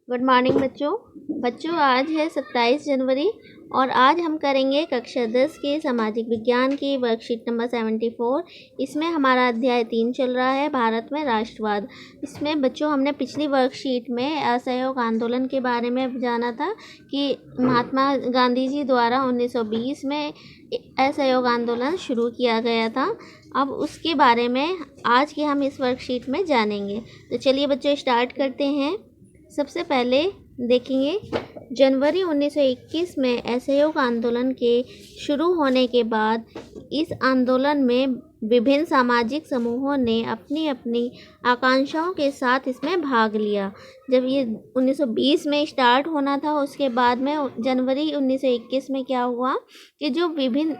Good morning बच्चों आज है 27 जनवरी और आज हम करेंगे कक्षा 10 के सामाजिक विज्ञान की वर्कशीट नंबर 74। इसमें हमारा अध्याय 3 चल रहा है, भारत में राष्ट्रवाद। इसमें बच्चों हमने पिछली वर्कशीट में असहयोग आंदोलन के बारे में जाना था कि महात्मा गांधी जी द्वारा 1920 में असहयोग आंदोलन शुरू किया गया था। अब उसके बारे में आज के हम इस वर्कशीट में जानेंगे। तो चलिए बच्चों स्टार्ट करते हैं। सबसे पहले देखेंगे जनवरी 1921 में असहयोग आंदोलन के शुरू होने के बाद इस आंदोलन में विभिन्न सामाजिक समूहों ने अपनी अपनी आकांक्षाओं के साथ इसमें भाग लिया। जब ये 1920 में स्टार्ट होना था, उसके बाद में जनवरी 1921 में क्या हुआ कि जो विभिन्न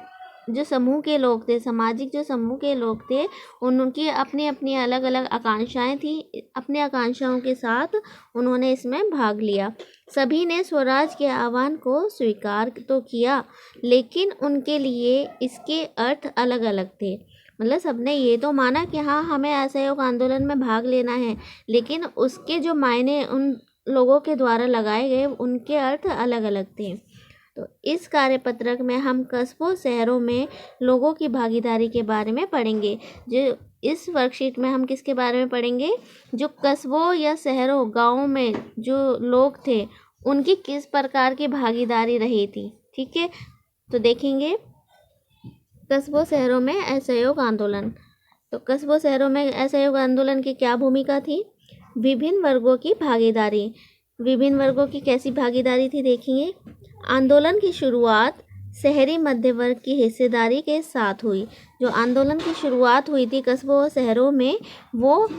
जो समूह के लोग थे, सामाजिक जो समूह के लोग थे, उनकी अपनी अपनी अलग अलग आकांक्षाएं थी। अपनी आकांक्षाओं के साथ उन्होंने इसमें भाग लिया। सभी ने स्वराज के आह्वान को स्वीकार तो किया, लेकिन उनके लिए इसके अर्थ अलग अलग थे। मतलब सबने ये तो माना कि हाँ, हमें असहयोग आंदोलन में भाग लेना है, लेकिन उसके जो मायने उन लोगों के द्वारा लगाए गए उनके अर्थ अलग अलग थे। तो इस कार्यपत्रक में हम कस्बों शहरों में लोगों की भागीदारी के बारे में पढ़ेंगे। जो इस वर्कशीट में हम किसके बारे में पढ़ेंगे, जो कस्बों या शहरों गाँवों में जो लोग थे उनकी किस प्रकार की भागीदारी रही थी। ठीक है, तो देखेंगे कस्बों शहरों में असहयोग आंदोलन। तो कस्बों शहरों में असहयोग आंदोलन की क्या भूमिका थी। विभिन्न वर्गों की भागीदारी। विभिन्न वर्गों की कैसी भागीदारी थी देखेंगे। आंदोलन की शुरुआत शहरी मध्य वर्ग की हिस्सेदारी के साथ हुई। जो आंदोलन की शुरुआत हुई थी कस्बों और शहरों में, वो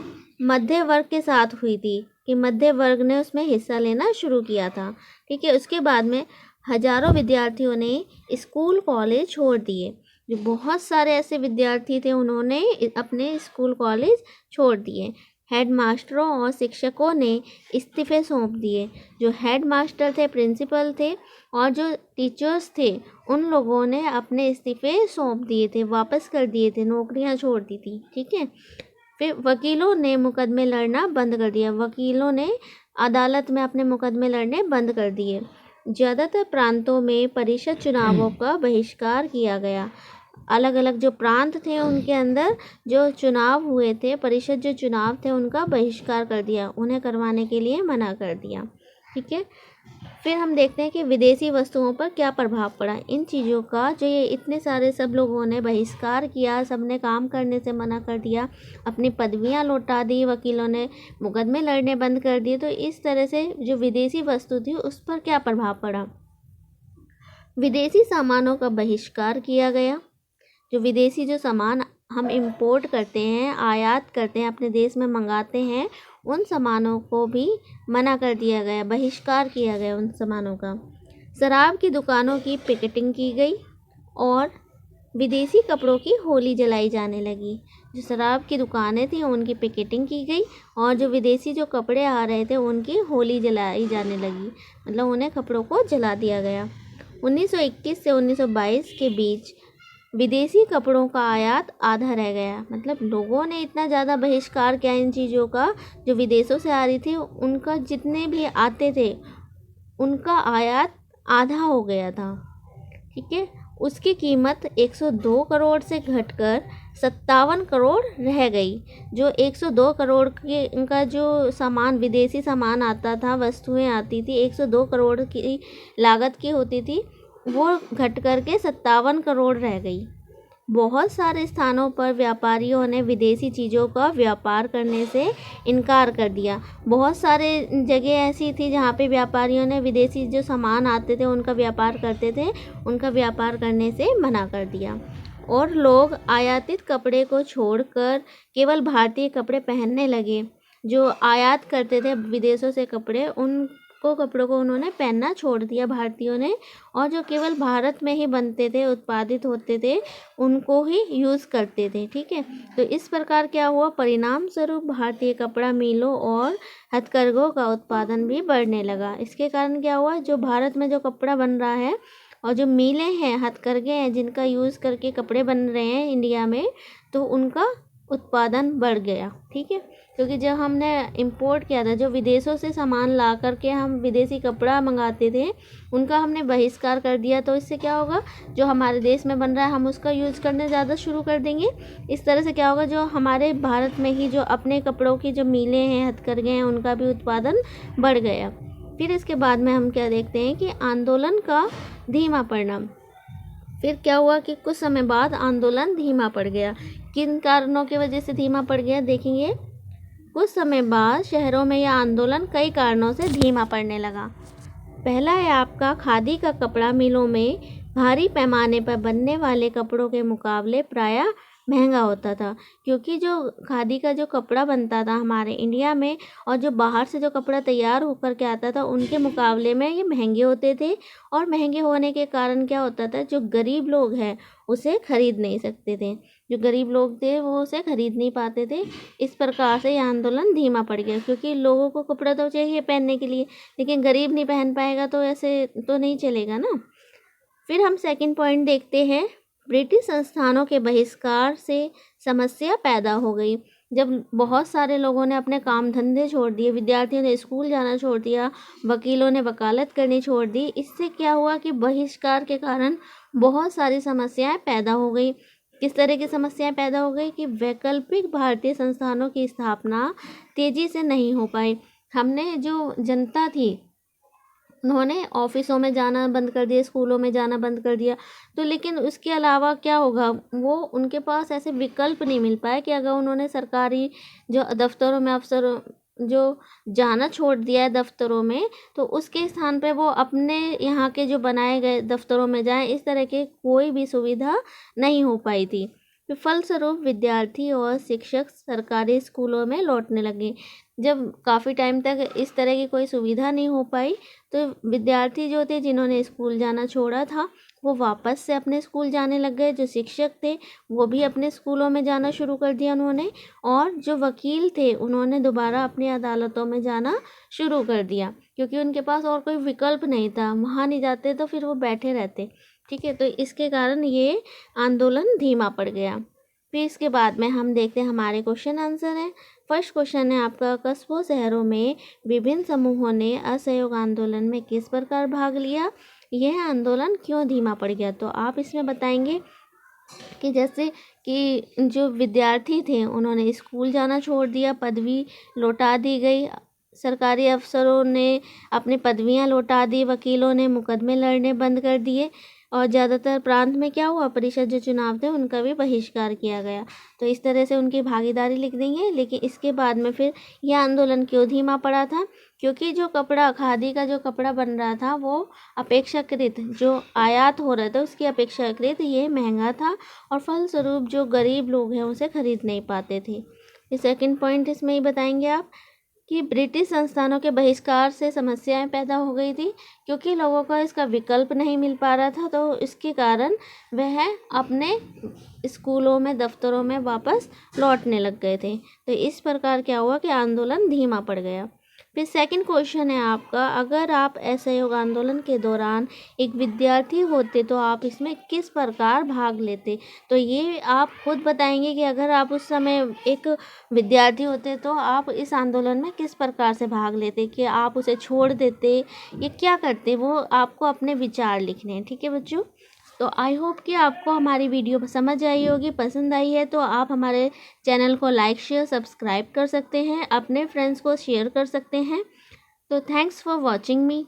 मध्य वर्ग के साथ हुई थी कि मध्य वर्ग ने उसमें हिस्सा लेना शुरू किया था। ठीक है, उसके बाद में हजारों विद्यार्थियों ने स्कूल कॉलेज छोड़ दिए। जो बहुत सारे ऐसे विद्यार्थी थे, उन्होंने अपने स्कूल कॉलेज छोड़ दिए। हेड मास्टरों और शिक्षकों ने इस्तीफे सौंप दिए। जो हेड मास्टर थे, प्रिंसिपल थे, और जो टीचर्स थे, उन लोगों ने अपने इस्तीफे सौंप दिए थे, वापस कर दिए थे, नौकरियां छोड़ दी थी। ठीक है, फिर वकीलों ने मुकदमे लड़ना बंद कर दिया। वकीलों ने अदालत में अपने मुकदमे लड़ने बंद कर दिए। ज़्यादातर प्रांतों में परिषद चुनावों का बहिष्कार किया गया। अलग अलग जो प्रांत थे उनके अंदर जो चुनाव हुए थे, परिषद जो चुनाव थे, उनका बहिष्कार कर दिया, उन्हें करवाने के लिए मना कर दिया। ठीक है, फिर हम देखते हैं कि विदेशी वस्तुओं पर क्या प्रभाव पड़ा। इन चीज़ों का जो ये इतने सारे सब लोगों ने बहिष्कार किया, सबने काम करने से मना कर दिया, अपनी पदवियां लौटा दी, वकीलों ने मुकदमे लड़ने बंद कर दिए। तो इस तरह से जो विदेशी वस्तु थी उस पर क्या प्रभाव पड़ा। विदेशी सामानों का बहिष्कार किया गया। जो विदेशी जो सामान हम इंपोर्ट करते हैं, आयात करते हैं, अपने देश में मंगाते हैं, उन सामानों को भी मना कर दिया गया, बहिष्कार किया गया उन सामानों का। शराब की दुकानों की पिकेटिंग की गई और विदेशी कपड़ों की होली जलाई जाने लगी। जो शराब की दुकानें थी उनकी पिकेटिंग की गई और जो विदेशी जो कपड़े आ रहे थे उनकी होली जलाई जाने लगी, मतलब उन्हें कपड़ों को जला दिया गया। 1921 से 1922 के बीच विदेशी कपड़ों का आयात आधा रह गया। मतलब लोगों ने इतना ज़्यादा बहिष्कार किया इन चीज़ों का, जो विदेशों से आ रही थी उनका जितने भी आते थे उनका आयात आधा हो गया था। ठीक है, उसकी कीमत 102 करोड़ से घटकर 57 करोड़ रह गई। जो 102 करोड़ के उनका जो सामान, विदेशी सामान आता था, वस्तुएं आती थी, 102 करोड़ की लागत की होती थी, वो घट करके 57 करोड़ रह गई। बहुत सारे स्थानों पर व्यापारियों ने विदेशी चीज़ों का व्यापार करने से इनकार कर दिया। बहुत सारे जगह ऐसी थी जहाँ पे व्यापारियों ने विदेशी जो सामान आते थे उनका व्यापार करते थे, उनका व्यापार करने से मना कर दिया। और लोग आयातित कपड़े को छोड़कर केवल भारतीय कपड़े पहनने लगे। जो आयात करते थे विदेशों से कपड़े, कपड़ों को उन्होंने पहनना छोड़ दिया भारतीयों ने, और जो केवल भारत में ही बनते थे, उत्पादित होते थे, उनको ही यूज़ करते थे। ठीक है, तो इस प्रकार क्या हुआ, परिणाम स्वरूप भारतीय कपड़ा मिलों और हथकरघों का उत्पादन भी बढ़ने लगा। इसके कारण क्या हुआ, जो भारत में जो कपड़ा बन रहा है और जो मिलें हैं, हथकरघे हैं, जिनका यूज़ करके कपड़े बन रहे हैं इंडिया में, तो उनका उत्पादन बढ़ गया। ठीक है, क्योंकि जब हमने इंपोर्ट किया था, जो विदेशों से सामान ला करके हम विदेशी कपड़ा मंगाते थे, उनका हमने बहिष्कार कर दिया, तो इससे क्या होगा, जो हमारे देश में बन रहा है हम उसका यूज़ करने ज़्यादा शुरू कर देंगे। इस तरह से क्या होगा, जो हमारे भारत में ही जो अपने कपड़ों की जो मिलें हैं, हथकरघे हैं, उनका भी उत्पादन बढ़ गया। फिर इसके बाद में हम क्या देखते हैं कि आंदोलन का धीमा पड़ना। फिर क्या हुआ कि कुछ समय बाद आंदोलन धीमा पड़ गया। किन कारणों की वजह से धीमा पड़ गया देखेंगे। कुछ समय बाद शहरों में यह आंदोलन कई कारणों से धीमा पड़ने लगा। पहला है आपका, खादी का कपड़ा मिलों में भारी पैमाने पर बनने वाले कपड़ों के मुकाबले प्रायः महंगा होता था, क्योंकि जो खादी का जो कपड़ा बनता था हमारे इंडिया में और जो बाहर से जो कपड़ा तैयार होकर के आता था, उनके मुकाबले में ये महंगे होते थे। और महंगे होने के कारण क्या होता था, जो गरीब लोग हैं उसे खरीद नहीं सकते थे, जो गरीब लोग थे वो उसे खरीद नहीं पाते थे। इस प्रकार से यह आंदोलन धीमा पड़ गया, क्योंकि लोगों को कपड़ा तो चाहिए पहनने के लिए, लेकिन गरीब नहीं पहन पाएगा तो ऐसे तो नहीं चलेगा ना। फिर हम सेकंड पॉइंट देखते हैं, ब्रिटिश संस्थानों के बहिष्कार से समस्या पैदा हो गई। जब बहुत सारे लोगों ने अपने काम धंधे छोड़ दिए, विद्यार्थियों ने स्कूल जाना छोड़ दिया, वकीलों ने वकालत करनी छोड़ दी, इससे क्या हुआ कि बहिष्कार के कारण बहुत सारी समस्याएं पैदा हो गई। किस तरह की समस्याएं पैदा हो गई कि वैकल्पिक भारतीय संस्थानों की स्थापना तेजी से नहीं हो पाई। हमने जो जनता थी उन्होंने ऑफिसों में जाना बंद कर दिया, स्कूलों में जाना बंद कर दिया, तो लेकिन उसके अलावा क्या होगा, वो उनके पास ऐसे विकल्प नहीं मिल पाए कि अगर उन्होंने सरकारी जो दफ्तरों में अफसर जो जाना छोड़ दिया है दफ्तरों में, तो उसके स्थान पे वो अपने यहाँ के जो बनाए गए दफ्तरों में जाएं, इस तरह के कोई भी सुविधा नहीं हो पाई थी। तो फलस्वरूप विद्यार्थी और शिक्षक सरकारी स्कूलों में लौटने लगे। जब काफ़ी टाइम तक इस तरह की कोई सुविधा नहीं हो पाई, तो विद्यार्थी जो थे जिन्होंने स्कूल जाना छोड़ा था वो वापस से अपने स्कूल जाने लग गए। जो शिक्षक थे वो भी अपने स्कूलों में जाना शुरू कर दिया उन्होंने, और जो वकील थे उन्होंने दोबारा अपनी अदालतों में जाना शुरू कर दिया, क्योंकि उनके पास और कोई विकल्प नहीं था। वहाँ नहीं जाते तो फिर वो बैठे रहते। ठीक है, तो इसके कारण ये आंदोलन धीमा पड़ गया। फिर इसके बाद में हम देखते हैं हमारे क्वेश्चन आंसर हैं। फर्स्ट क्वेश्चन है आपका, कस्बों शहरों में विभिन्न समूहों ने असहयोग आंदोलन में किस प्रकार भाग लिया, यह आंदोलन क्यों धीमा पड़ गया। तो आप इसमें बताएंगे कि जैसे कि जो विद्यार्थी थे उन्होंने स्कूल जाना छोड़ दिया, पदवी लौटा दी गई, सरकारी अफसरों ने अपनी पदवियां लौटा दी, वकीलों ने मुकदमे लड़ने बंद कर दिए, और ज़्यादातर प्रांत में क्या हुआ, परिषद जो चुनाव थे उनका भी बहिष्कार किया गया। तो इस तरह से उनकी भागीदारी लिख देंगे। लेकिन इसके बाद में फिर यह आंदोलन क्यों धीमा पड़ा था, क्योंकि जो कपड़ा खादी का जो कपड़ा बन रहा था वो अपेक्षाकृत जो आयात हो रहा था उसकी अपेक्षाकृत ये महंगा था, और फलस्वरूप जो गरीब लोग हैं उसे खरीद नहीं पाते थे। ये सेकंड पॉइंट इसमें ही बताएंगे आप कि ब्रिटिश संस्थानों के बहिष्कार से समस्याएं पैदा हो गई थी, क्योंकि लोगों को इसका विकल्प नहीं मिल पा रहा था, तो इसके कारण वह अपने स्कूलों में दफ्तरों में वापस लौटने लग गए थे। तो इस प्रकार क्या हुआ कि आंदोलन धीमा पड़ गया। फिर सेकंड क्वेश्चन है आपका, अगर आप असहयोग आंदोलन के दौरान एक विद्यार्थी होते तो आप इसमें किस प्रकार भाग लेते। तो ये आप खुद बताएंगे कि अगर आप उस समय एक विद्यार्थी होते तो आप इस आंदोलन में किस प्रकार से भाग लेते, कि आप उसे छोड़ देते या क्या करते, वो आपको अपने विचार लिखने हैं। ठीक है बच्चों, तो आई होप कि आपको हमारी वीडियो समझ आई होगी, पसंद आई है तो आप हमारे चैनल को लाइक शेयर सब्सक्राइब कर सकते हैं, अपने फ्रेंड्स को शेयर कर सकते हैं। तो थैंक्स फॉर वॉचिंग मी।